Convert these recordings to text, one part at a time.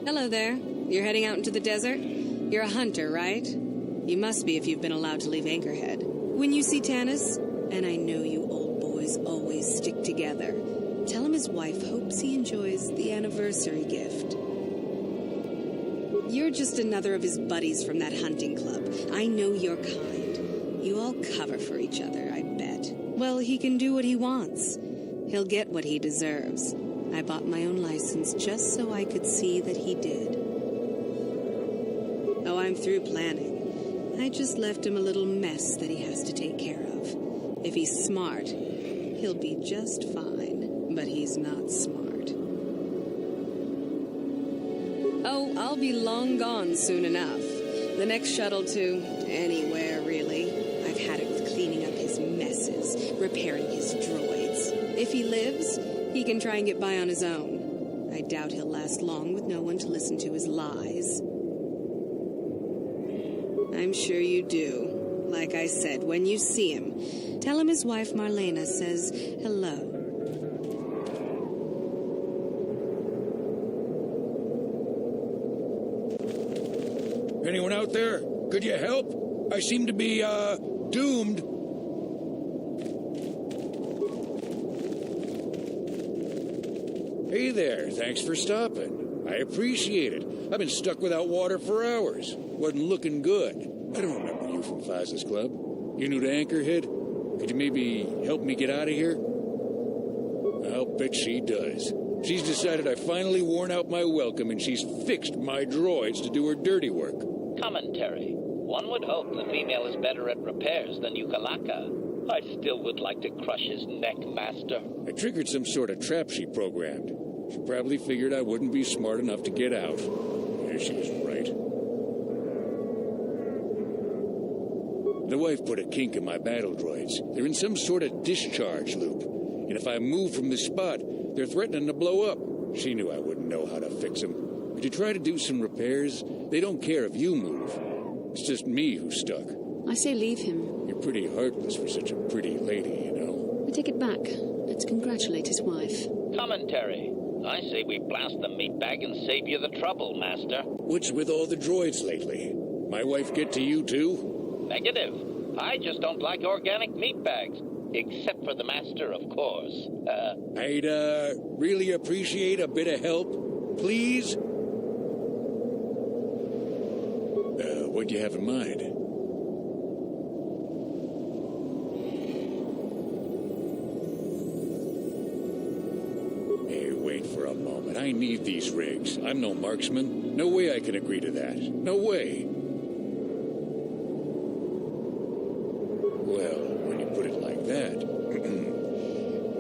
Hello there. You're heading out into the desert? You're a hunter, right? You must be if you've been allowed to leave Anchorhead. When you see Tanis, and I know you old boys always stick together, tell him his wife hopes he enjoys the anniversary gift. You're just another of his buddies from that hunting club. I know your kind. You all cover for each other, I bet. Well, he can do what he wants. He'll get what he deserves. I bought my own license just so I could see that he did. Oh, I'm through planning. I just left him a little mess that he has to take care of. If he's smart, he'll be just fine. But he's not smart. Oh, I'll be long gone soon enough. The next shuttle to anywhere, really. I've had it with cleaning up his messes, repairing his droids. If he lives, he can try and get by on his own. I doubt he'll last long with no one to listen to his lies. I'm sure you do. Like I said, when you see him, tell him his wife Marlena says hello. Anyone out there? Could you help? I seem to be, doomed. Hey there, thanks for stopping. I appreciate it. I've been stuck without water for hours. Wasn't looking good. I don't remember you from Faz's Club. You new to Anchorhead? Could you maybe help me get out of here? I'll bet she does. She's decided I finally worn out my welcome and she's fixed my droids to do her dirty work. Commentary. One would hope the female is better at repairs than Yukalaka. I still would like to crush his neck, Master. I triggered some sort of trap she programmed. She probably figured I wouldn't be smart enough to get out. Yeah, she was right. The wife put a kink in my battle droids. They're in some sort of discharge loop. And if I move from the spot, they're threatening to blow up. She knew I wouldn't know how to fix them. Could you try to do some repairs? They don't care if you move. It's just me who's stuck. I say leave him. You're pretty heartless for such a pretty lady, you know. I take it back. Let's congratulate his wife. Commentary. I say we blast the meat bag and save you the trouble, Master. What's with all the droids lately? My wife get to you, too? Negative. I just don't like organic meat bags. Except for the Master, of course. I'd, really appreciate a bit of help. Please? What do you have in mind? Hey, wait for a moment. I need these rigs. I'm no marksman. No way I can agree to that. No way. Well, when you put it like that...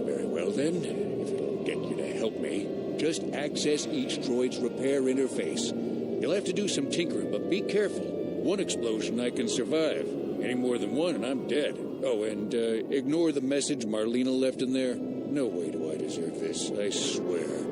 Very well, then. If it'll get you to help me, just access each droid's repair interface. You'll have to do some tinkering, but be careful. One explosion I can survive. Any more than one and I'm dead. Oh, and ignore the message Marlena left in there. No way do I deserve this, I swear.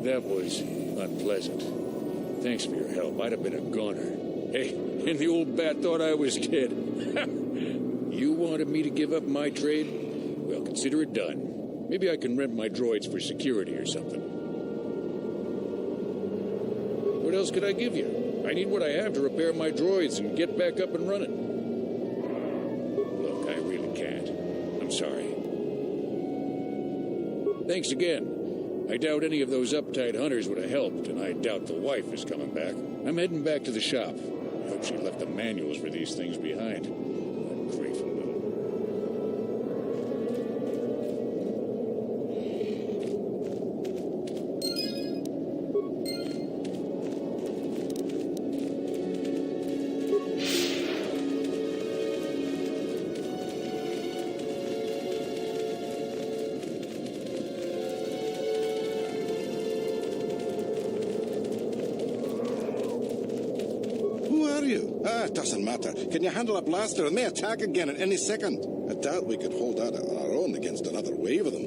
That was unpleasant. Thanks for your help. I'd have been a goner. Hey, and the old bat thought I was dead. You wanted me to give up my trade? Well, consider it done. Maybe I can rent my droids for security or something. What else could I give you? I need what I have to repair my droids and get back up and running. Look, I really can't. I'm sorry. Thanks again. I doubt any of those uptight hunters would have helped, and I doubt the wife is coming back. I'm heading back to the shop. I hope she left the manuals for these things behind. Ungrateful little... Doesn't matter. Can you handle a blaster? It may attack again at any second. I doubt we could hold out on our own against another wave of them.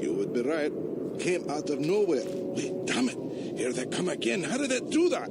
You would be right. Came out of nowhere. Wait, damn it. Here they come again. How did it do that?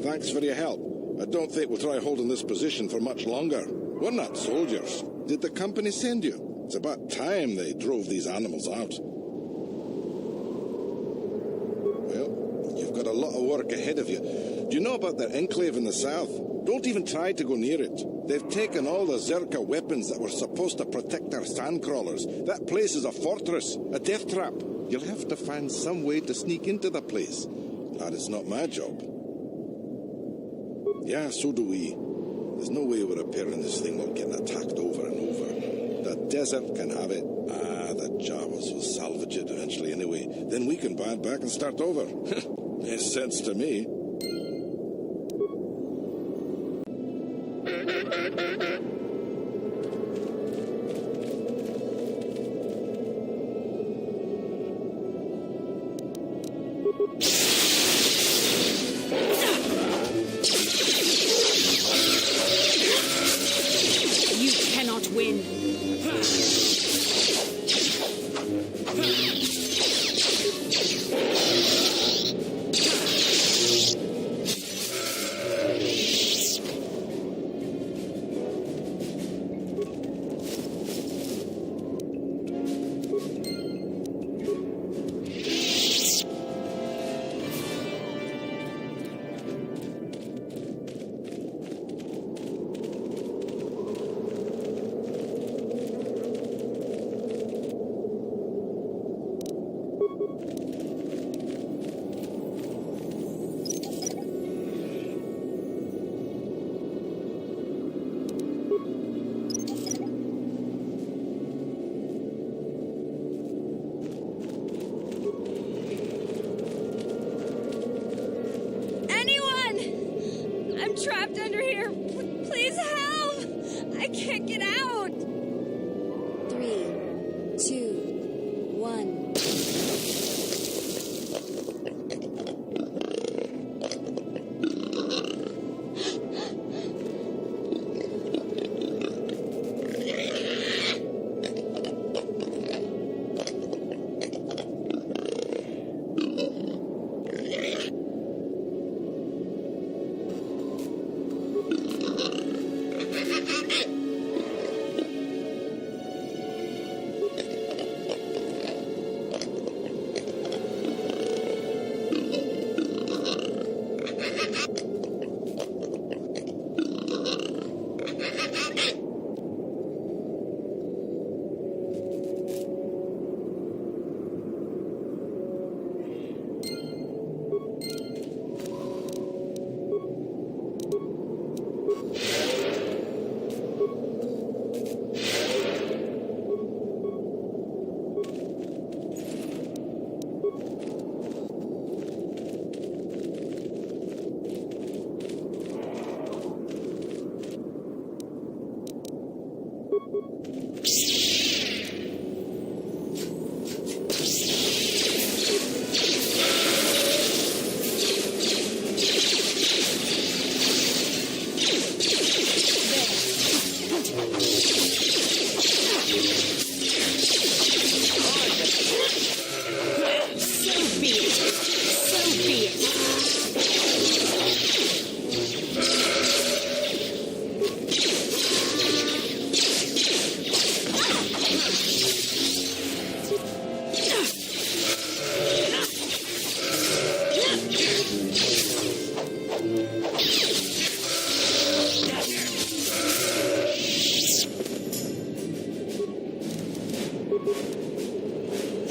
Thanks for your help. I don't think we'll try holding this position for much longer. We're not soldiers. Did the company send you? It's about time they drove these animals out. Well, you've got a lot of work ahead of you. Do you know about their enclave in the south? Don't even try to go near it. They've taken all the Zerka weapons that were supposed to protect our sandcrawlers. That place is a fortress, a death trap. You'll have to find some way to sneak into the place. Glad it's not my job. Yeah, so do we. There's no way we're repairing this thing while getting attacked over and over. The desert can have it. The Jawas will salvage it eventually anyway. Then we can buy it back and start over. Makes sense to me.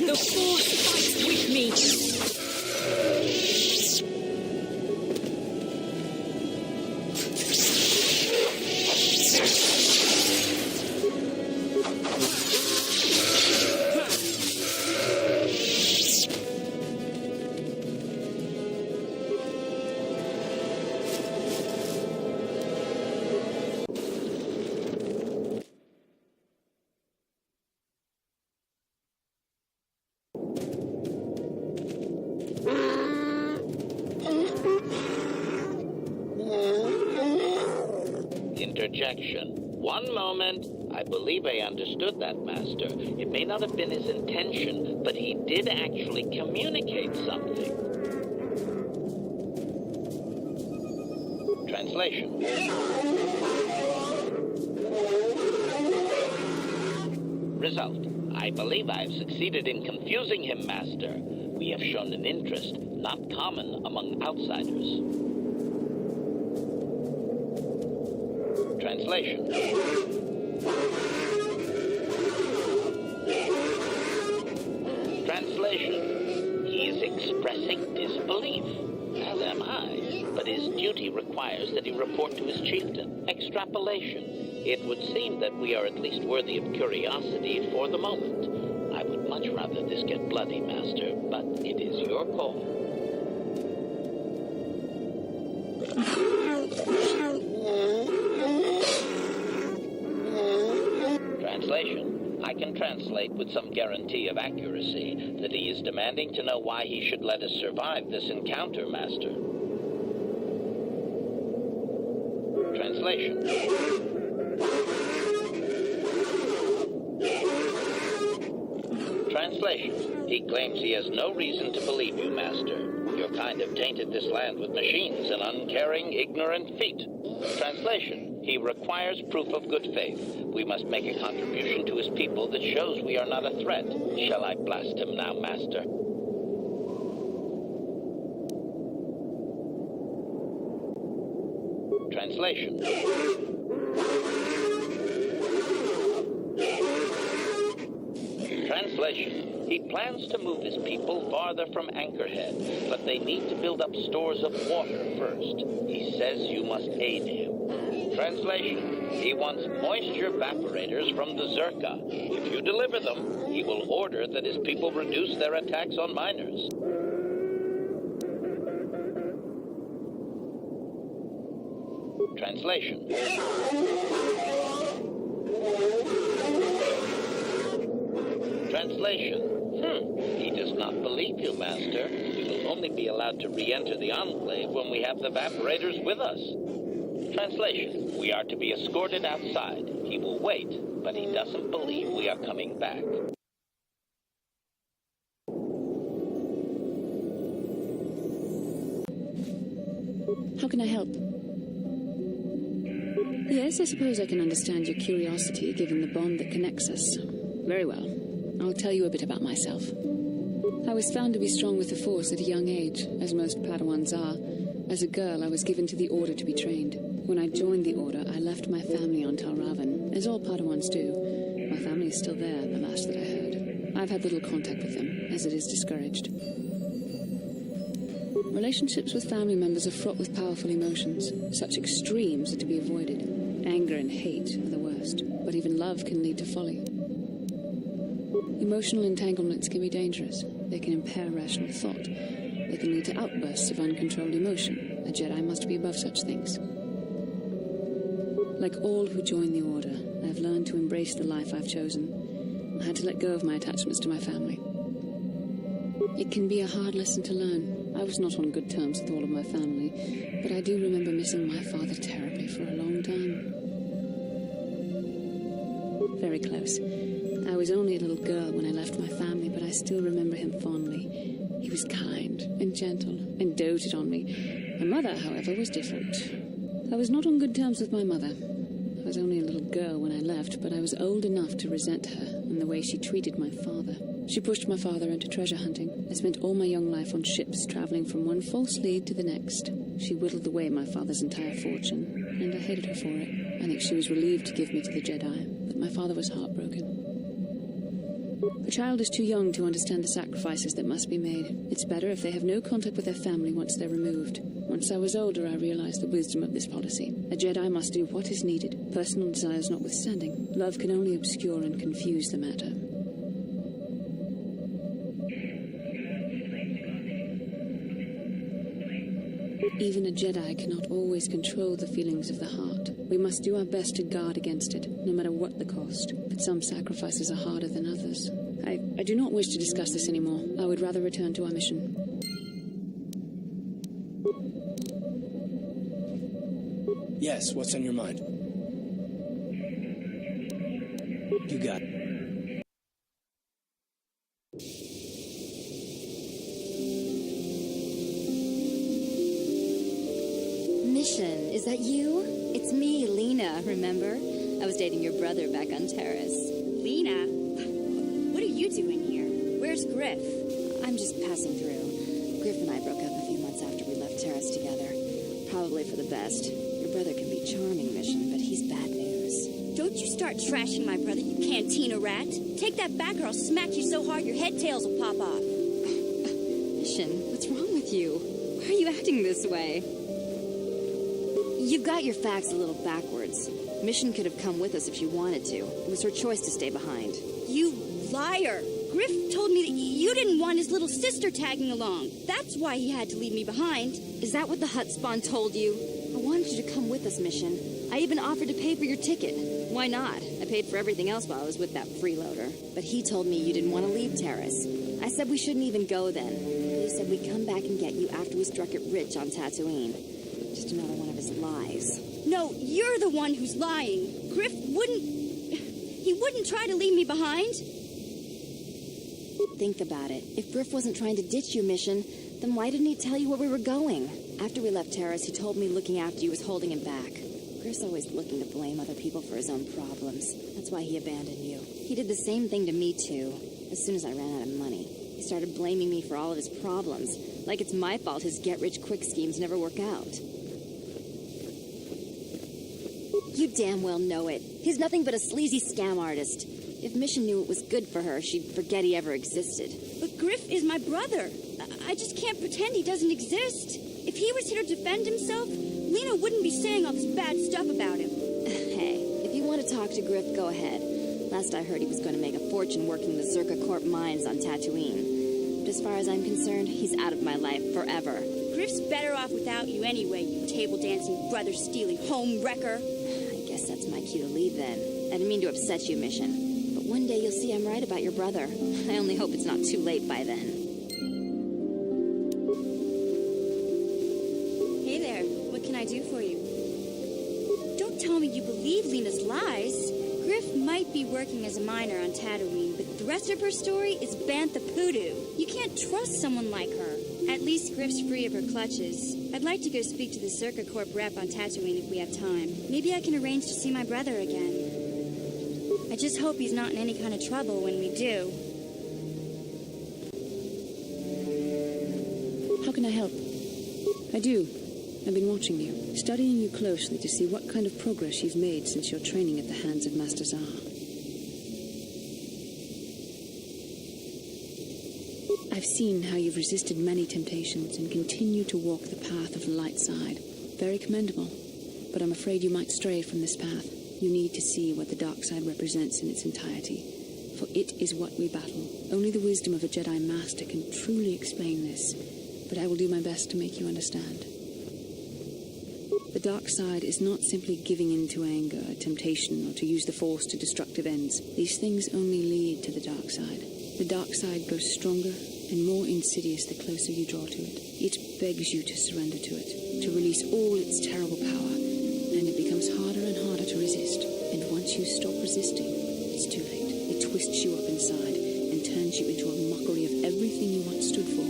The Force fights with me. Interjection. One moment. I believe I understood that, Master. It may not have been his intention, but he did actually communicate something. Translation. Result. I believe I have succeeded in confusing him, Master. We have shown an interest not common among outsiders. Translation. Translation. He is expressing disbelief, as am I, but his duty requires that he report to his chieftain. Extrapolation. It would seem that we are at least worthy of curiosity for the moment. I would much rather this get bloody, Master, but it is your call. Translation. I can translate with some guarantee of accuracy that he is demanding to know why he should let us survive this encounter, Master. Translation. Translation. He claims he has no reason to believe you, Master. Your kind have tainted this land with machines and uncaring, ignorant feet. Translation. He requires proof of good faith. We must make a contribution to his people that shows we are not a threat. Shall I blast him now, Master? Translation. Translation. He plans to move his people farther from Anchorhead, but they need to build up stores of water first. He says you must aid him. Translation. He wants moisture evaporators from the Zerka. If you deliver them, he will order that his people reduce their attacks on miners. Translation. Translation. He does not believe you, Master. We will only be allowed to re-enter the Enclave when we have the evaporators with us. Translation. We are to be escorted outside. He will wait, but he doesn't believe we are coming back. How can I help? Yes, I suppose I can understand your curiosity, given the bond that connects us. Very well. I'll tell you a bit about myself. I was found to be strong with the Force at a young age, as most Padawans are. As a girl, I was given to the Order to be trained. When I joined the Order, I left my family on Tal Ravan, as all Padawans do. My family is still there, the last that I heard. I've had little contact with them, as it is discouraged. Relationships with family members are fraught with powerful emotions. Such extremes are to be avoided. Anger and hate are the worst, but even love can lead to folly. Emotional entanglements can be dangerous. They can impair rational thought. They can lead to outbursts of uncontrolled emotion. A Jedi must be above such things. Like all who join the Order, I have learned to embrace the life I've chosen. I had to let go of my attachments to my family. It can be a hard lesson to learn. I was not on good terms with all of my family, but I do remember missing my father terribly for a long time. Very close. I was only a little girl when I left my family, but I still remember him fondly. He was kind and gentle and doted on me. My mother, however, was different. I was not on good terms with my mother. I was only a little girl when I left, but I was old enough to resent her and the way she treated my father. She pushed my father into treasure hunting. I spent all my young life on ships, traveling from one false lead to the next. She whittled away my father's entire fortune, and I hated her for it. I think she was relieved to give me to the Jedi, but my father was heartbroken. A child is too young to understand the sacrifices that must be made. It's better if they have no contact with their family once they're removed. Once I was older, I realized the wisdom of this policy. A Jedi must do what is needed, personal desires notwithstanding. Love can only obscure and confuse the matter. Even a Jedi cannot always control the feelings of the heart. We must do our best to guard against it, no matter what the cost. But some sacrifices are harder than others. I do not wish to discuss this anymore. I would rather return to our mission. Yes, what's on your mind? You got it. Mission, is that you? It's me, Lena, remember? I was dating your brother back on Terrace. Lena? What are you doing here? Where's Griff? I'm just passing through. Griff and I broke up a few months after we left Terrace together. Probably for the best. Your brother can be charming, Mission, but he's bad news. Don't you start trashing my brother, you cantina rat. Take that back or I'll smack you so hard your head tails will pop off. Mission, what's wrong with you? Why are you acting this way? You've got your facts a little backwards. Mission could have come with us if she wanted to. It was her choice to stay behind. You liar! Griff told me that you didn't want his little sister tagging along. That's why he had to leave me behind. Is that what the Hutt spawn told you? I wanted you to come with us, Mission. I even offered to pay for your ticket. Why not? I paid for everything else while I was with that freeloader. But he told me you didn't want to leave Terrace. I said we shouldn't even go then. He said we'd come back and get you after we struck it rich on Tatooine. Just another one of his lies. No, you're the one who's lying. Griff wouldn't... He wouldn't try to leave me behind. Think about it. If Griff wasn't trying to ditch you, Mission, then why didn't he tell you where we were going? After we left Terrace, he told me looking after you was holding him back. Griff's always looking to blame other people for his own problems. That's why he abandoned you. He did the same thing to me, too. As soon as I ran out of money, he started blaming me for all of his problems. Like it's my fault his get-rich-quick schemes never work out. You damn well know it. He's nothing but a sleazy scam artist. If Mission knew it was good for her, she'd forget he ever existed. But Griff is my brother. I just can't pretend he doesn't exist. If he was here to defend himself, Lena wouldn't be saying all this bad stuff about him. Hey, if you want to talk to Griff, go ahead. Last I heard, he was going to make a fortune working the Zerka Corp mines on Tatooine. But as far as I'm concerned, he's out of my life forever. Griff's better off without you anyway, you table-dancing, brother-stealing home wrecker. I guess that's my cue to leave then. I didn't mean to upset you, Mission. But one day you'll see I'm right about your brother. I only hope it's not too late by then. Hey there, what can I do for you? Don't tell me you believe Lena's lies. Griff might be working as a miner on Tatooine, but the rest of her story is bantha poodoo. You can't trust someone like her. At least Griff's free of her clutches. I'd like to go speak to the Zerka Corp rep on Tatooine if we have time. Maybe I can arrange to see my brother again. I just hope he's not in any kind of trouble when we do. How can I help? I do. I've been watching you, studying you closely to see what kind of progress you've made since your training at the hands of Master Zar. I've seen how you've resisted many temptations and continue to walk the path of the light side. Very commendable. But I'm afraid you might stray from this path. You need to see what the dark side represents in its entirety. For it is what we battle. Only the wisdom of a Jedi Master can truly explain this. But I will do my best to make you understand. The The dark side is not simply giving in to anger, temptation, or to use the Force to destructive ends. These things only lead to the dark side. The dark side grows stronger and more insidious the closer you draw to it. It begs you to surrender to it, to release all its terrible power, and it becomes harder and harder to resist. And once you stop resisting, it's too late. It twists you up inside and turns you into a mockery of everything you once stood for.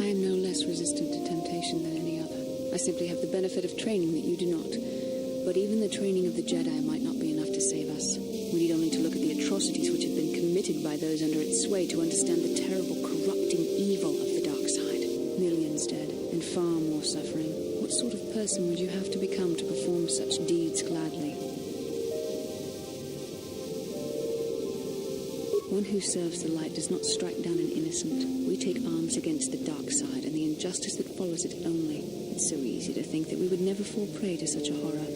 I am no less resistant to temptation than any other. I simply have the benefit of training that you do not. But even the training of the Jedi might not be enough to save us. We need only to look at the atrocities which have been committed by those under its sway to understand the terrible, corrupting evil of the dark side. Millions dead, and far more suffering. What sort of person would you have to become to perform such deeds gladly? One who serves the light does not strike down an innocent. We take arms against the dark side and the injustice that follows it only. It's so easy to think that we would never fall prey to such a horror,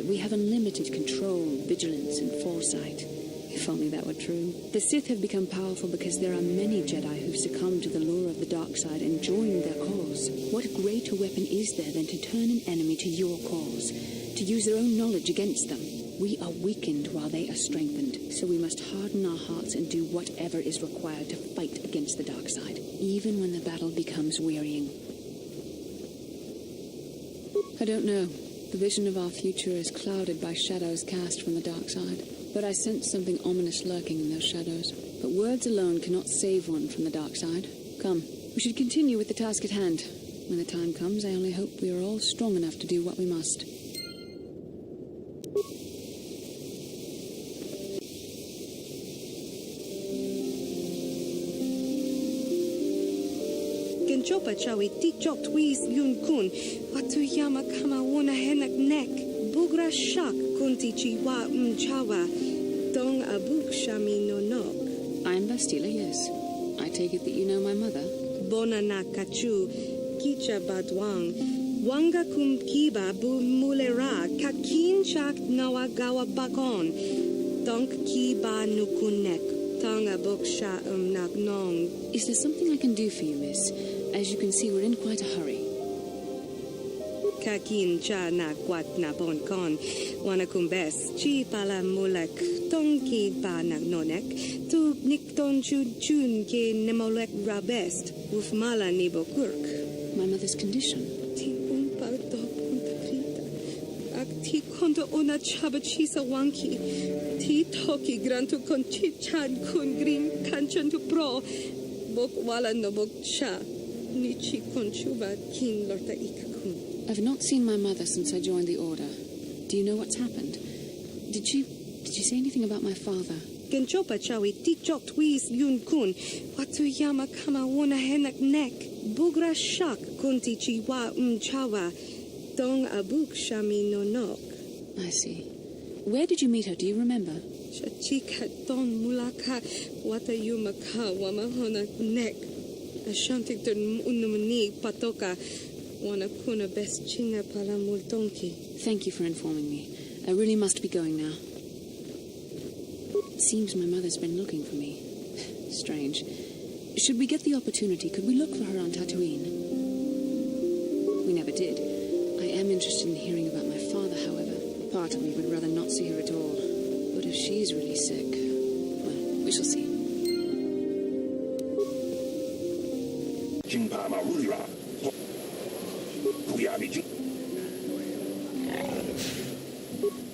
that we have unlimited control, vigilance, and foresight. If only that were true. The Sith have become powerful because there are many Jedi who've succumbed to the lure of the dark side and joined their cause. What greater weapon is there than to turn an enemy to your cause, to use their own knowledge against them? We are weakened while they are strengthened, so we must harden our hearts and do whatever is required to fight against the dark side, even when the battle becomes wearying. I don't know. The vision of our future is clouded by shadows cast from the dark side, but I sense something ominous lurking in those shadows. But words alone cannot save one from the dark side. Come, we should continue with the task at hand. When the time comes, I only hope we are all strong enough to do what we must. Genjopa chawi tikjok twiz yun kun, watuyama kama wona henak nek, bugra shak kunti chiwa mchawa, dong abuk shami no nok. I am Bastila, yes. I take it that you know my mother? Bona na kachu, kicha badwang, wanga kum kiba bu mulera, kakin chak nawagawa bakon, donk kiba nukunek, tong abuk sha nagnong. Is there something I can do for you, miss? As you can see, we're in quite a hurry. Kakin cha na kwat na bon kon, wanakum bes, chi pala mulek, tonki ba nagnonek, tu nikton chun ke nemolek rabest, ufmala nibo kurk. My mother's condition? Ti umpa do punta krita, ak ti konto ona chaba chisa wanki, ti toki grantu kon chichan kun grim kanchan tu pro, bok wala no bok cha. I've not seen my mother since I joined the Order. Do you know what's happened? Did you say anything about my father? Genjopa chawi tikjok twiz yun kun, watuyama kama wona henak nek, bugra shak kunti chiwa mchawa, dong abuk shami no nok. I see. Where did you meet her? Do you remember? Chachika don mulaka watayuma ka wamahona nek. Ashantikton unumani patoka wana kuna best chinga pala multonki. Thank you for informing me. I really must be going now. It seems my mother's been looking for me. Strange. Should we get the opportunity, could we look for her on Tatooine? We never did. I am interested in hearing about my father, however. Part of me would rather not see her at all. But if she's really sick, well, we shall see.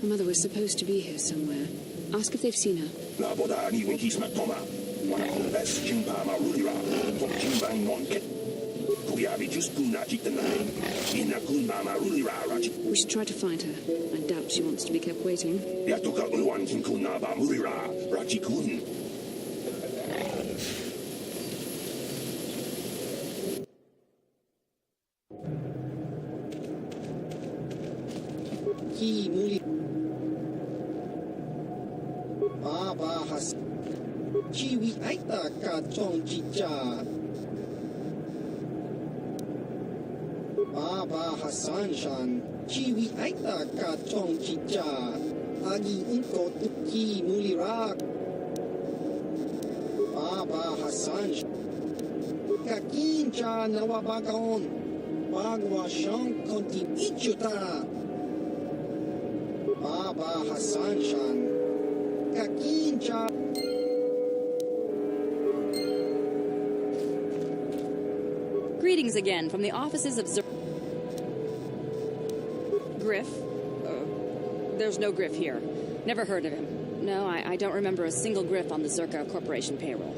My mother was supposed to be here somewhere. Ask if they've seen her. We should try to find her. I doubt she wants to be kept waiting. Chiwi aita ka chong chicha. Baba Hassan Shan. Chiwi aita ka chong chicha. Agi inko tuki mulirak. Baba Hassan Shan. Kakin cha nawabakon. Magwa Shang Konti Ichuta. Baba Hassan Shan. Kakincha. Greetings again from the offices of Griff. There's no Griff here. Never heard of him. No, I don't remember a single Griff on the Zerka Corporation payroll.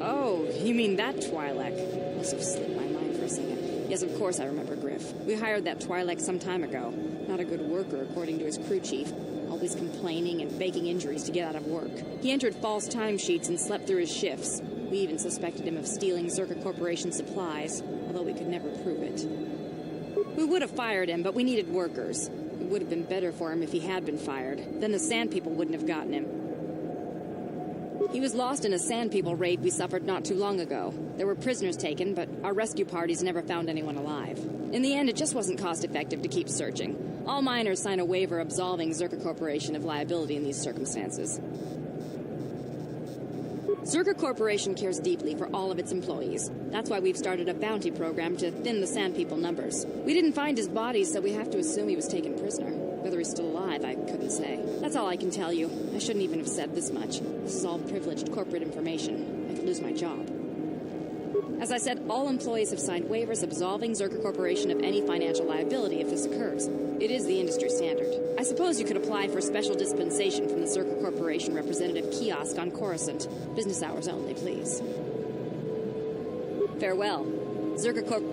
Oh, you mean that Twi'lek? Must have slipped my mind for a second. Yes, of course I remember Griff. We hired that Twi'lek some time ago. Not a good worker, according to his crew chief. Always complaining and faking injuries to get out of work. He entered false timesheets and slept through his shifts. We even suspected him of stealing Zerka Corporation supplies, although we could never prove it. We would have fired him, but we needed workers. It would have been better for him if he had been fired. Then the Sand People wouldn't have gotten him. He was lost in a Sand People raid we suffered not too long ago. There were prisoners taken, but our rescue parties never found anyone alive. In the end, it just wasn't cost-effective to keep searching. All miners sign a waiver absolving Zerka Corporation of liability in these circumstances. Zerka Corporation cares deeply for all of its employees. That's why we've started a bounty program to thin the Sand People numbers. We didn't find his body, so we have to assume he was taken prisoner. Whether he's still alive, I couldn't say. That's all I can tell you. I shouldn't even have said this much. This is all privileged corporate information. I could lose my job. As I said, all employees have signed waivers absolving Zerka Corporation of any financial liability if this occurs. It is the industry standard. I suppose you could apply for special dispensation from the Zerka Corporation representative kiosk on Coruscant. Business hours only, please. Farewell. Zerka Corp...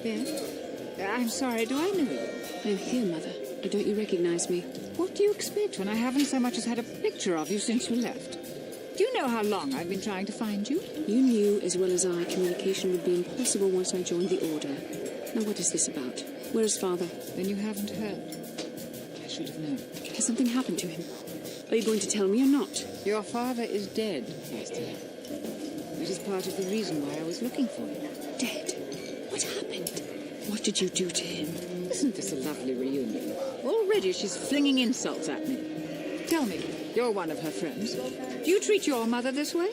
Ben? I'm sorry, do I know you? I'm here, Mother. Don't you recognize me? What do you expect when I haven't so much as had a picture of you since you left? Do you know how long I've been trying to find you? You knew as well as I communication would be impossible once I joined the Order. Now what is this about? Where is Father? Then you haven't heard. I should have known. Has something happened to him? Are you going to tell me or not? Your father is dead, Master. It is part of the reason why I was looking for you. Dead? What happened? What did you do to him? Isn't this a lovely reunion? Already she's flinging insults at me. Tell me, you're one of her friends. Do you treat your mother this way?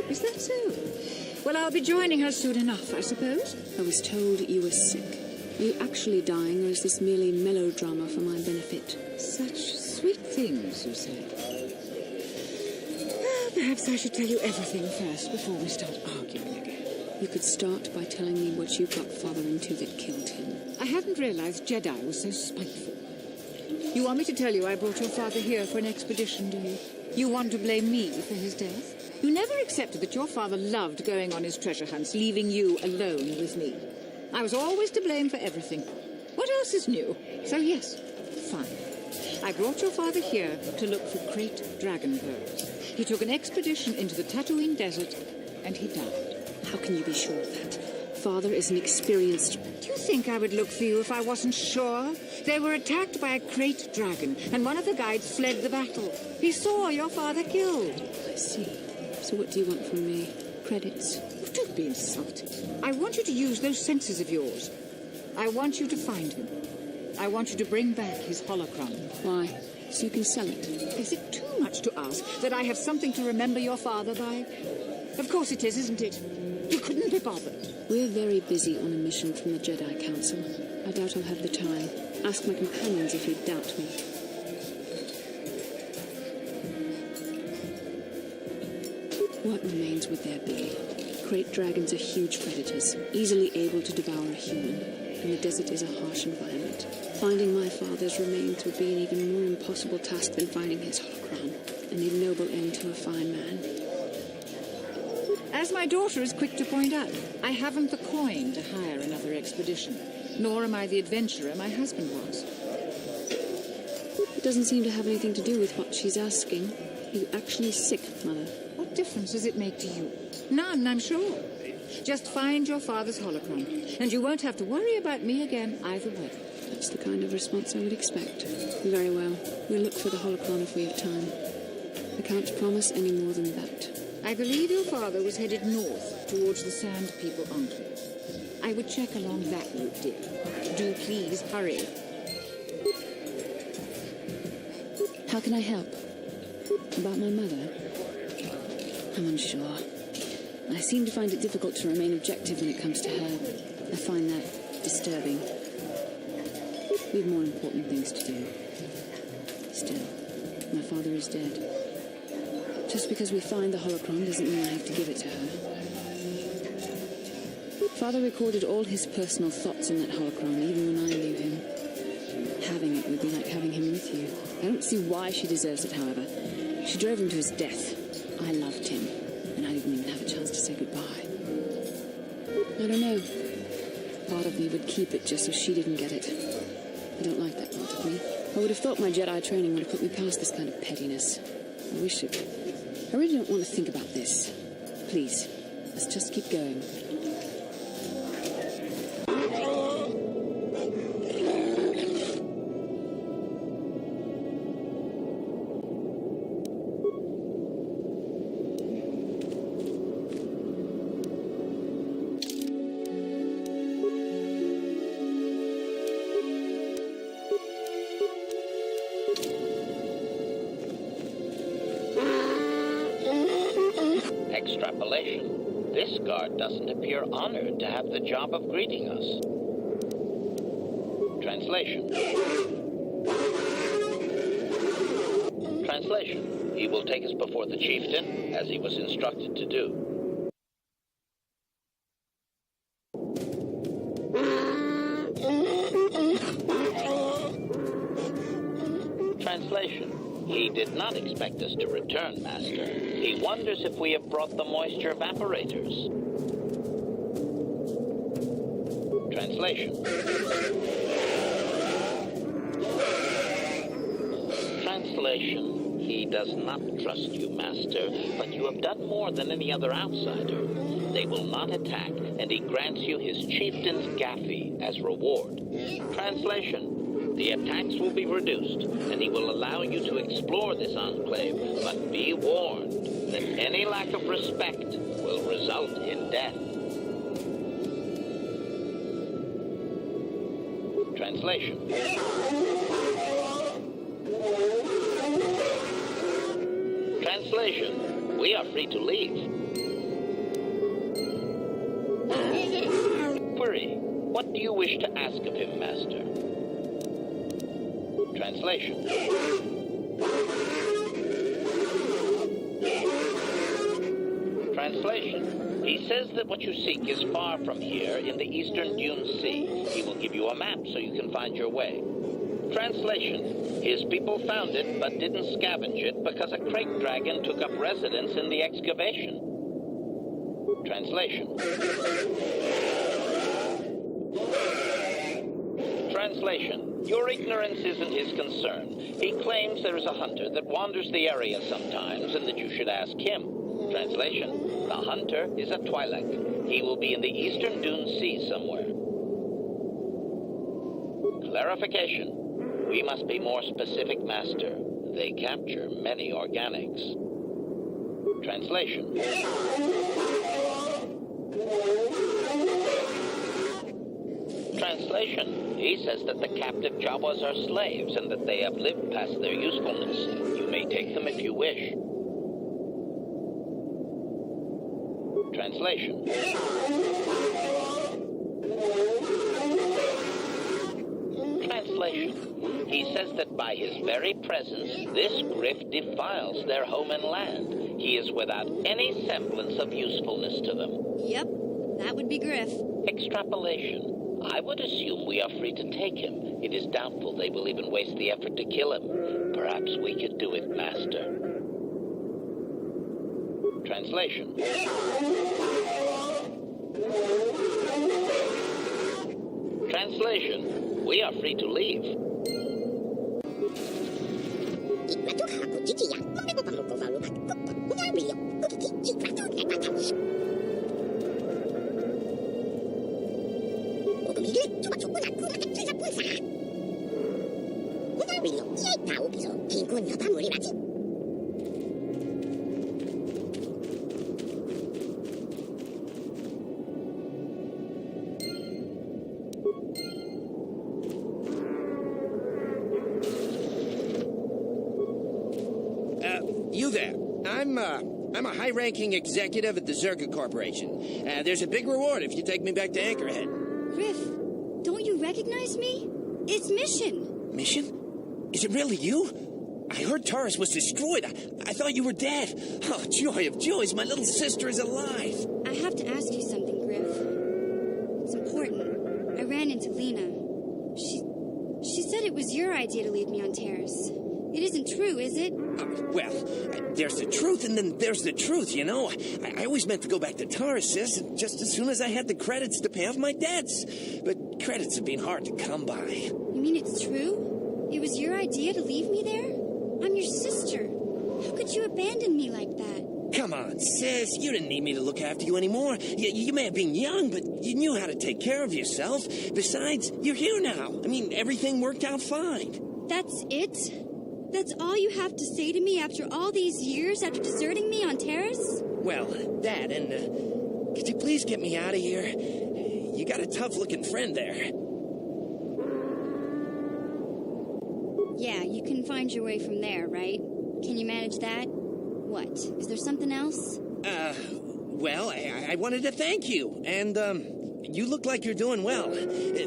Is that so? Well, I'll be joining her soon enough, I suppose. I was told you were sick. Are you actually dying, or is this merely melodrama for my benefit? Such sweet things, you say. Well, perhaps I should tell you everything first before we start arguing again. You could start by telling me what you got Father into that killed him. I hadn't realized Jedi was so spiteful. You want me to tell you I brought your father here for an expedition, do you? You want to blame me for his death? You never accepted that your father loved going on his treasure hunts, leaving you alone with me. I was always to blame for everything. What else is new? So yes, fine. I brought your father here to look for great dragon pearls. He took an expedition into the Tatooine desert, and he died. How can you be sure of that? Father is an experienced... Do you think I would look for you if I wasn't sure? They were attacked by a great dragon, and one of the guides fled the battle. He saw your father killed. I see. So what do you want from me? Credits? Don't be insulting. I want you to use those senses of yours. I want you to find him. I want you to bring back his holocron. Why? So you can sell it? Is it too much to ask that I have something to remember your father by? Of course it is, isn't it? You couldn't be bothered. We're very busy on a mission from the Jedi Council. I doubt I'll have the time. Ask my companions if you doubt me. What remains would there be? Great dragons are huge predators, easily able to devour a human, and the desert is a harsh environment. Finding my father's remains would be an even more impossible task than finding his holocron, an ignoble end to a fine man. As my daughter is quick to point out, I haven't the coin to hire another expedition, nor am I the adventurer my husband was. It doesn't seem to have anything to do with what she's asking. Are you actually sick, Mother? What difference does it make to you? None, I'm sure. Just find your father's holocron, and you won't have to worry about me again either way. That's the kind of response I would expect. Very well. We'll look for the holocron if we have time. I can't promise any more than that. I believe your father was headed north towards the Sand People Enclave. I would check along that route, dear. Do please hurry. How can I help? About my mother? I'm unsure. I seem to find it difficult to remain objective when it comes to her. I find that disturbing. We have more important things to do. Still, my father is dead. Just because we find the holocron doesn't mean I have to give it to her. Father recorded all his personal thoughts in that holocron, even when I knew him. Having it would be like having him with you. I don't see why she deserves it, however. She drove him to his death. I loved him, and I didn't even have a chance to say goodbye. I don't know. Part of me would keep it just so she didn't get it. I don't like that part of me. I would have thought my Jedi training would have put me past this kind of pettiness. I wish it... I really don't want to think about this. Please, let's just keep going. Extrapolation. This guard doesn't appear honored to have the job of greeting us. Translation. Translation. He will take us before the chieftain, as he was instructed to do. Translation. He did not expect us to return, Master. He wonders if we have brought the moisture evaporators. Translation. Translation. He does not trust you, Master, but you have done more than any other outsider. They will not attack, and he grants you his chieftain's gaffy as reward. Translation. The attacks will be reduced, and he will allow you to explore this enclave, but be warned that any lack of respect will result in death. Translation. Translation. We are free to leave. Query. What do you wish to ask of him, Master? Translation. Translation. He says that what you seek is far from here in the eastern Dune Sea. He will give you a map so you can find your way. Translation. His people found it but didn't scavenge it because a crate dragon took up residence in the excavation. Translation. Translation. Your ignorance isn't his concern. He claims there is a hunter that wanders the area sometimes and that you should ask him. Translation. The hunter is a Twi'lek. He will be in the eastern Dune Sea somewhere. Clarification. We must be more specific, Master. They capture many organics. Translation. Translation. He says that the captive Jawas are slaves and that they have lived past their usefulness. You may take them if you wish. Translation. Translation. He says that by his very presence, this Griff defiles their home and land. He is without any semblance of usefulness to them. Yep, that would be Griff. Extrapolation. I would assume we are free to take him. It is doubtful they will even waste the effort to kill him. Perhaps we could do it, Master. Translation. Translation. We are free to leave. I'm a high-ranking executive at the Zerka Corporation. There's a big reward if you take me back to Anchorhead. Griff, don't you recognize me? It's Mission. Mission? Is it really you? I heard Taurus was destroyed. I thought you were dead. Oh, joy of joys, my little sister is alive. I have to ask you something, Griff. It's important. I ran into Lena. She said it was your idea to leave me on Terrace. It isn't true, is it? Well, there's the truth and then there's the truth, you know. I always meant to go back to Taurus, sis, just as soon as I had the credits to pay off my debts. But credits have been hard to come by. You mean it's true? It was your idea to leave me there? I'm your sister. How could you abandon me like that? Come on, sis. You didn't need me to look after you anymore. You may have been young, but you knew how to take care of yourself. Besides, you're here now. I mean, everything worked out fine. That's it? That's all you have to say to me after all these years, after deserting me on Terrace? Well, that, and could you please get me out of here? You got a tough-looking friend there. Yeah, you can find your way from there, right? Can you manage that? What? Is there something else? Well, I wanted to thank you, and, you look like you're doing well.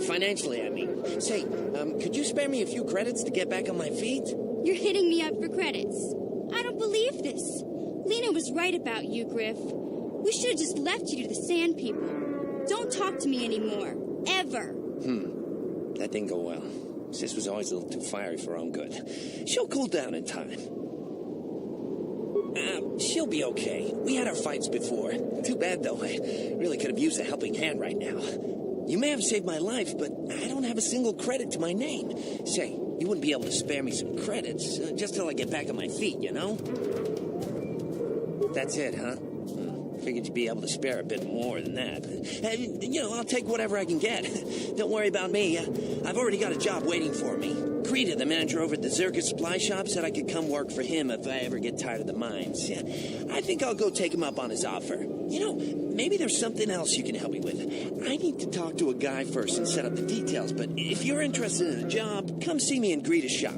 Financially, I mean. Say, could you spare me a few credits to get back on my feet? You're hitting me up for credits. I don't believe this. Lena was right about you, Griff. We should have just left you to the Sand People. Don't talk to me anymore. Ever. That didn't go well. Sis was always a little too fiery for her own good. She'll cool down in time. She'll be okay. We had our fights before. Too bad, though. I really could have used a helping hand right now. You may have saved my life, but I don't have a single credit to my name. Say, you wouldn't be able to spare me some credits, just till I get back on my feet, you know? That's it, huh? Figured you'd be able to spare a bit more than that. You know, I'll take whatever I can get. Don't worry about me. I've already got a job waiting for me. Krita, the manager over at the Zerka supply shop, said I could come work for him if I ever get tired of the mines. Yeah, I think I'll go take him up on his offer. You know, maybe there's something else you can help me with. I need to talk to a guy first and set up the details, but if you're interested in a job, come see me in Greta's shop.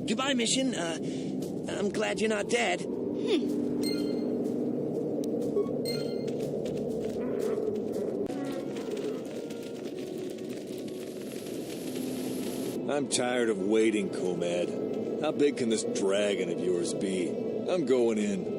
Goodbye, Mission. I'm glad you're not dead. I'm tired of waiting, Comad. How big can this dragon of yours be? I'm going in.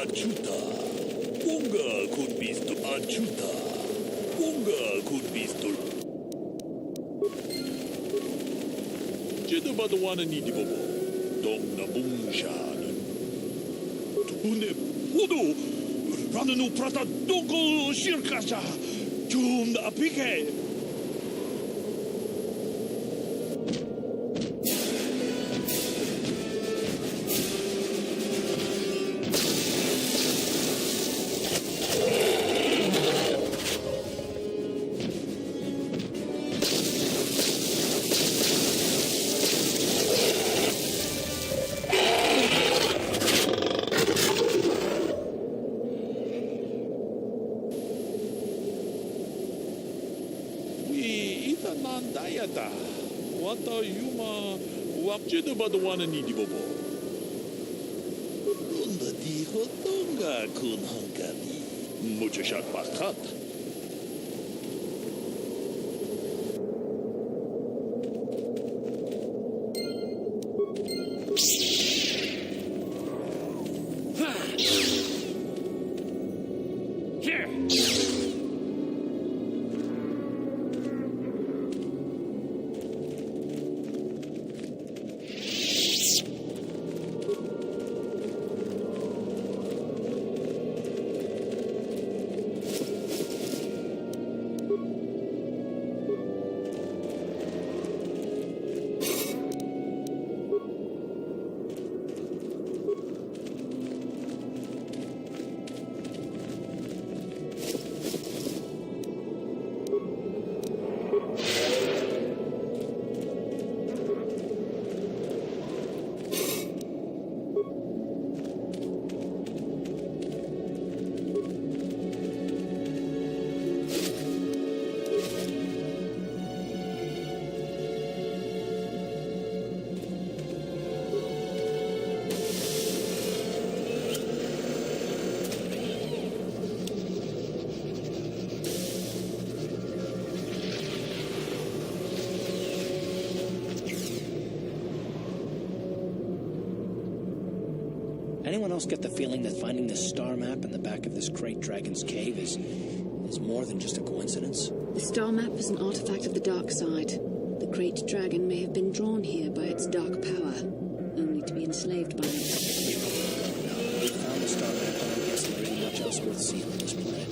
Achuta. Unga could be to Achuta. Unga could be to. Jedabadawana ni dibobo. Dom na bungshan. Tune Wudu. Rananu prata doko shirkasha. Jum apike. Dayata. Wata yuma wapjedo badawana ni dibobo. Unda di hotonga kun hankani. Muchashak bakat. Anyone else get the feeling that finding this star map in the back of this Great Dragon's cave is more than just a coincidence? The star map is an artifact of the dark side. The Great Dragon may have been drawn here by its dark power, only to be enslaved by it. We found the star map, and I guess there isn't much else worth seeing on this planet.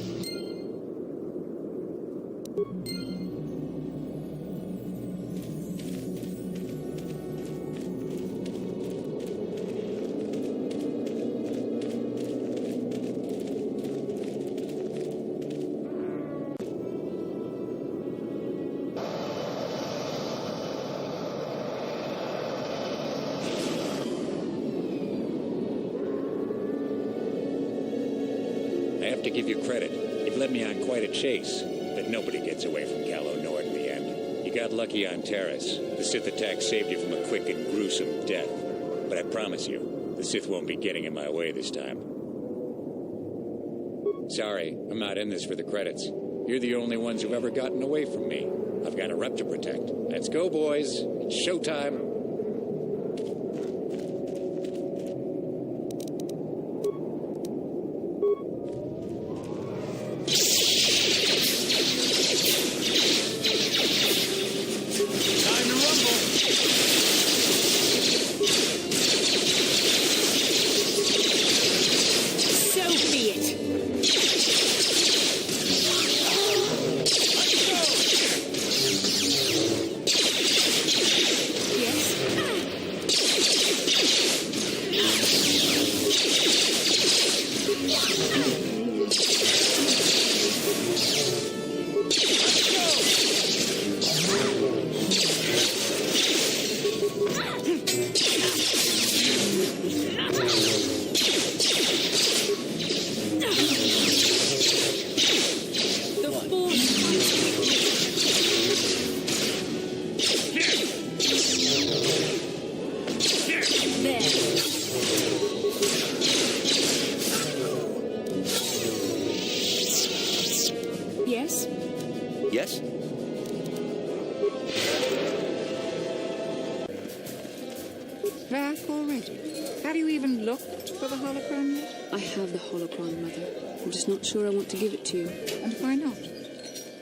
To give you credit, you've led me on quite a chase, but nobody gets away from Calo Nord in the end. You got lucky on Terrace. The Sith attack saved you from a quick and gruesome death. But I promise you, the Sith won't be getting in my way this time. Sorry, I'm not in this for the credits. You're the only ones who've ever gotten away from me. I've got a rep to protect. Let's go, boys. It's showtime. Back already? Have you even looked for the holocron yet? I have the holocron, Mother. I'm just not sure I want to give it to you. And why not?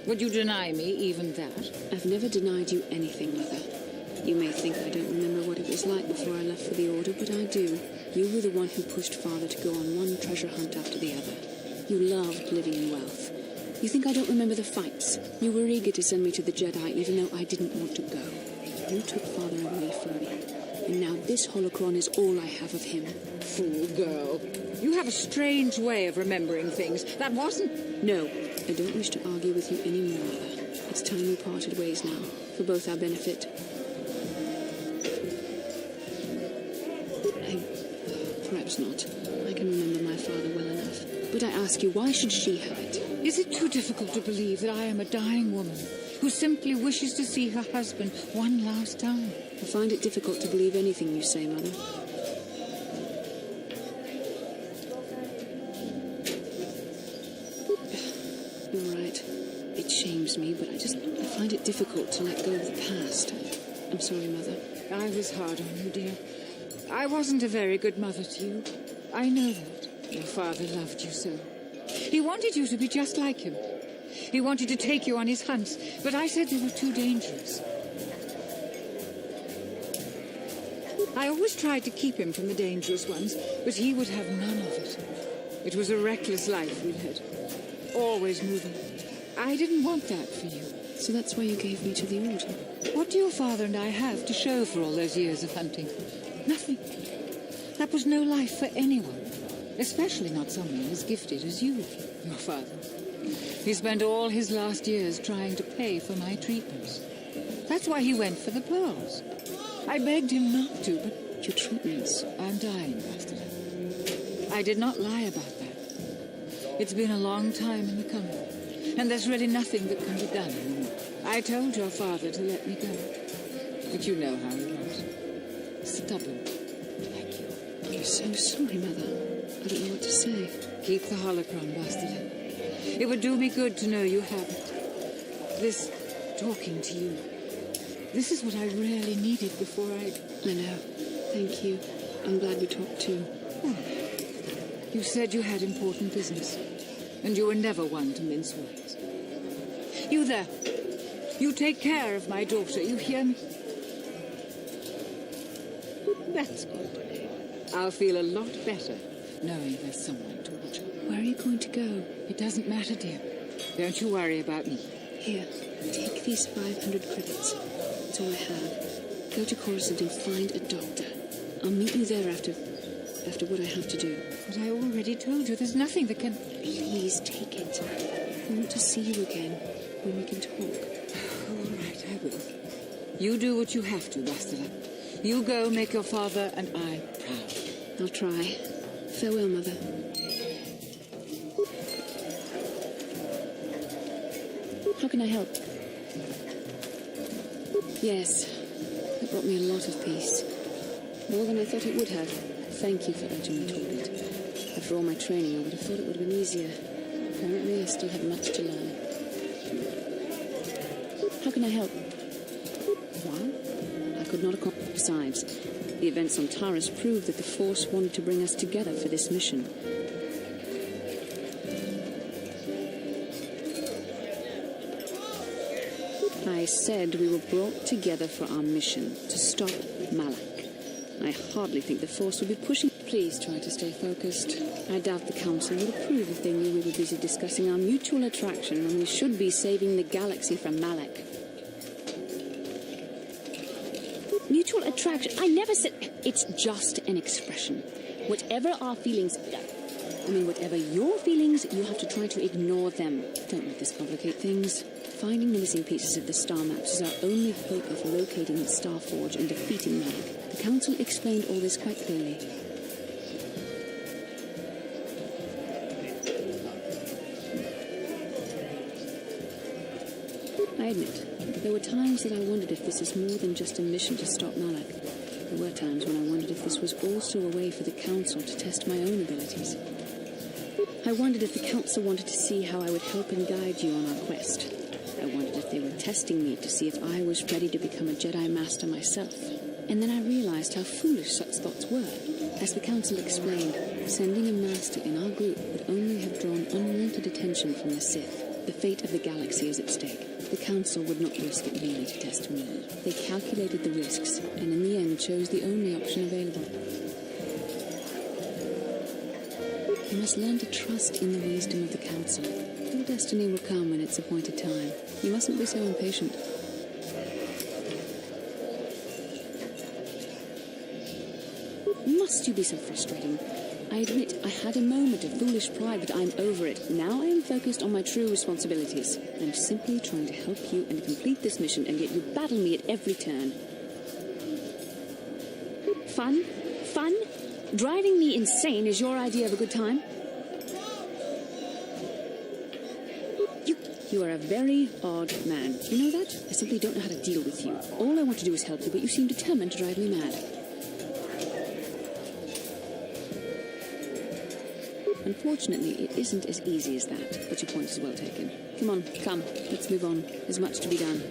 Would you deny me even that? I've never denied you anything, Mother. You may think I don't remember what it was like before I left for the Order, but I do. You were the one who pushed Father to go on one treasure hunt after the other. You loved living in wealth. You think I don't remember the fights? You were eager to send me to the Jedi, even though I didn't want to go. You took Father away from me. And now this holocron is all I have of him. Fool girl. You have a strange way of remembering things. That wasn't... No, I don't wish to argue with you anymore, Mother. It's time we parted ways now, for both our benefit. Perhaps not. I can remember my father well enough. But I ask you, why should she have it? Is it too difficult to believe that I am a dying woman who simply wishes to see her husband one last time? I find it difficult to believe anything you say, Mother. You're right. It shames me, but I find it difficult to let go of the past. I'm sorry, Mother. I was hard on you, dear. I wasn't a very good mother to you. I know that. Your father loved you so. He wanted you to be just like him. He wanted to take you on his hunts, but I said they were too dangerous. I always tried to keep him from the dangerous ones, but he would have none of it. It was a reckless life we led. Always moving. I didn't want that for you. So that's why you gave me to the Order? What do your father and I have to show for all those years of hunting? Nothing. That was no life for anyone, especially not someone as gifted as you, your father. He spent all his last years trying to pay for my treatments. That's why he went for the pearls. I begged him not to, but... Your treatments? I'm dying, Bastila. I did not lie about that. It's been a long time in the coming, and there's really nothing that can be done anymore. I told your father to let me go, but you know how he was. Stubborn, like you. I'm so sorry, Mother. I don't know what to say. Keep the holocron, Bastila. It would do me good to know you have it. This talking to you. This is what I really needed before I know. Thank you. I'm glad we talked too. Oh. You said you had important business, and you were never one to mince words. You there. You take care of my daughter, you hear me? That's good. I'll feel a lot better knowing there's someone to watch her. Where are you going to go? It doesn't matter, dear. Don't you worry about me. Here, take these 500 credits. That's all I have. Go to Coruscant and find a doctor. I'll meet you there after what I have to do. But I already told you there's nothing that can... Please take it. I want to see you again when we can talk. All right, I will. You do what you have to, Bastila. You go make your father and I proud. I'll try. Farewell, Mother. How can I help? Yes, it brought me a lot of peace. More than I thought it would have. Thank you for urging me toward it. After all my training, I would have thought it would have been easier. Apparently, I still have much to learn. How can I help? Well, I could not accomplish. Besides, the events on Taris proved that the Force wanted to bring us together for this mission. I said we were brought together for our mission, to stop Malak. I hardly think the Force would be pushing... Please try to stay focused. I doubt the Council would approve if they knew we were busy discussing our mutual attraction when we should be saving the galaxy from Malak. Mutual attraction? I never said... It's just an expression. Whatever our feelings... whatever your feelings, you have to try to ignore them. Don't let this complicate things. Finding the missing pieces of the star maps is our only hope of locating the Star Forge and defeating Malak. The Council explained all this quite clearly. I admit, there were times that I wondered if this is more than just a mission to stop Malak. There were times when I wondered if this was also a way for the Council to test my own abilities. I wondered if the Council wanted to see how I would help and guide you on our quest. I wondered if they were testing me to see if I was ready to become a Jedi Master myself. And then I realized how foolish such thoughts were. As the Council explained, sending a master in our group would only have drawn unwanted attention from the Sith. The fate of the galaxy is at stake. The Council would not risk it merely to test me. They calculated the risks, and in the end chose the only option available. You must learn to trust in the wisdom of the Council. Your destiny will come in its appointed time. You mustn't be so impatient. Must you be so frustrating? I admit I had a moment of foolish pride, but I'm over it. Now I am focused on my true responsibilities. I'm simply trying to help you and complete this mission, and yet you battle me at every turn. Fun? Fun? Driving me insane is your idea of a good time? You are a very odd man. You know that? I simply don't know how to deal with you. All I want to do is help you, but you seem determined to drive me mad. Unfortunately, it isn't as easy as that, but your point is well taken. Come on, come. Let's move on. There's much to be done.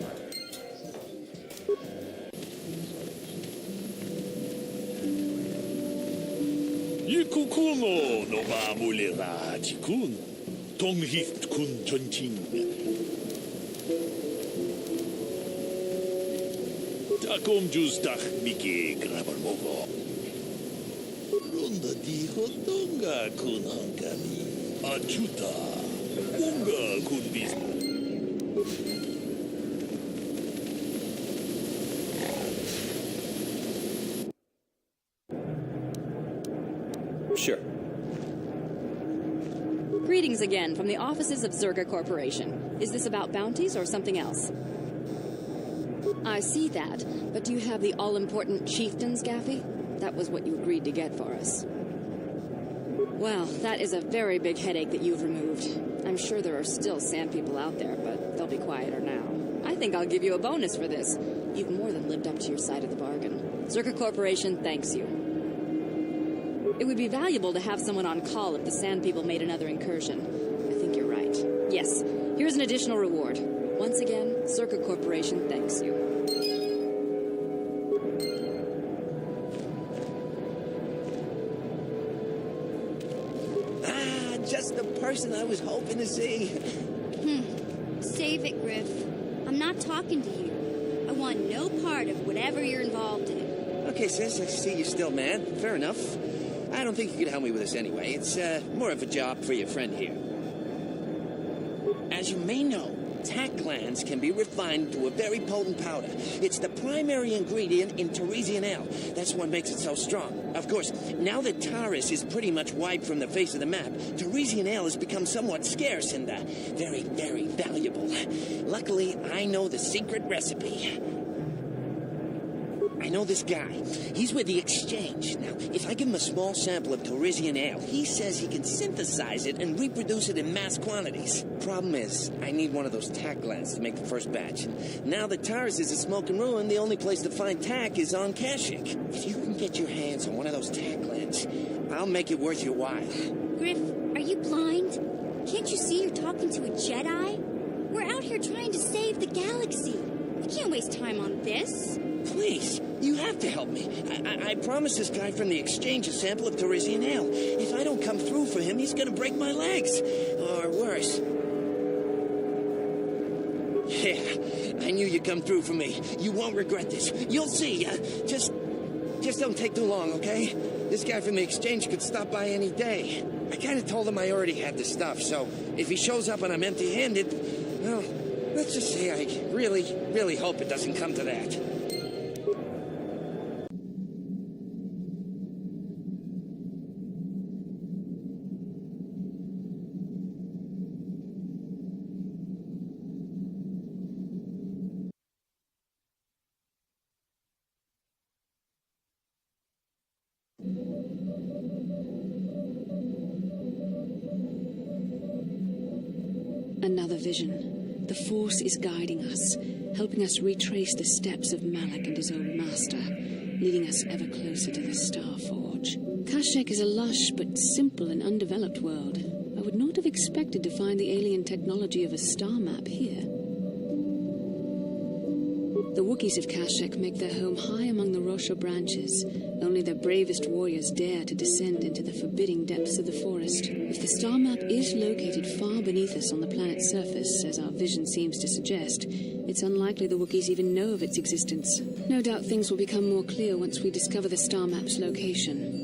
Yikukumo no mamulera jikun. Tonghit kun chonching. Takom justach miki grabarmogo. Ronda di hotonga kun hankami. Achuta. Wonga kun bismo. Sure. Greetings again from the offices of Zerga Corporation. Is this about bounties or something else? I see that, but do you have the all-important chieftains, Gaffy? That was what you agreed to get for us. Well, that is a very big headache that you've removed. I'm sure there are still sand people out there, but they'll be quieter now. I think I'll give you a bonus for this. You've more than lived up to your side of the bargain. Zerga Corporation thanks you. It would be valuable to have someone on call if the Sand People made another incursion. I think you're right. Yes, here's an additional reward. Once again, Zerga Corporation thanks you. Just the person I was hoping to see. Save it, Griff. I'm not talking to you. I want no part of whatever you're involved in. Okay, sis, I see you're still mad. Fair enough. I don't think you could help me with this anyway. It's more of a job for your friend here. As you may know, tack glands can be refined to a very potent powder. It's the primary ingredient in Teresian ale. That's what makes it so strong. Of course, now that Taris is pretty much wiped from the face of the map, Teresian ale has become somewhat scarce and very, very valuable. Luckily, I know the secret recipe. I know this guy. He's with the Exchange. Now, if I give him a small sample of Teresian ale, he says he can synthesize it and reproduce it in mass quantities. Problem is, I need one of those tack glands to make the first batch. Now that Taris is a smoking ruin, the only place to find tack is on Kashyyyk. If you can get your hands on one of those tack glands, I'll make it worth your while. Griff, are you blind? Can't you see you're talking to a Jedi? We're out here trying to save the galaxy. We can't waste time on this. Please, you have to help me. I promised this guy from the Exchange a sample of Teresian ale. If I don't come through for him, he's going to break my legs. Or worse. Yeah, I knew you'd come through for me. You won't regret this. You'll see. Just don't take too long, okay? This guy from the Exchange could stop by any day. I kind of told him I already had the stuff, so if he shows up and I'm empty-handed, well, let's just say I really, really hope it doesn't come to that. Another vision. The Force is guiding us, helping us retrace the steps of Malak and his old master, leading us ever closer to the Star Forge. Kashyyyk is a lush but simple and undeveloped world. I would not have expected to find the alien technology of a star map here. The Wookiees of Kashyyyk make their home high among the Rosha branches. Only their bravest warriors dare to descend into the forbidding depths of the forest. If the star map is located far beneath us on the planet's surface, as our vision seems to suggest, it's unlikely the Wookiees even know of its existence. No doubt things will become more clear once we discover the star map's location.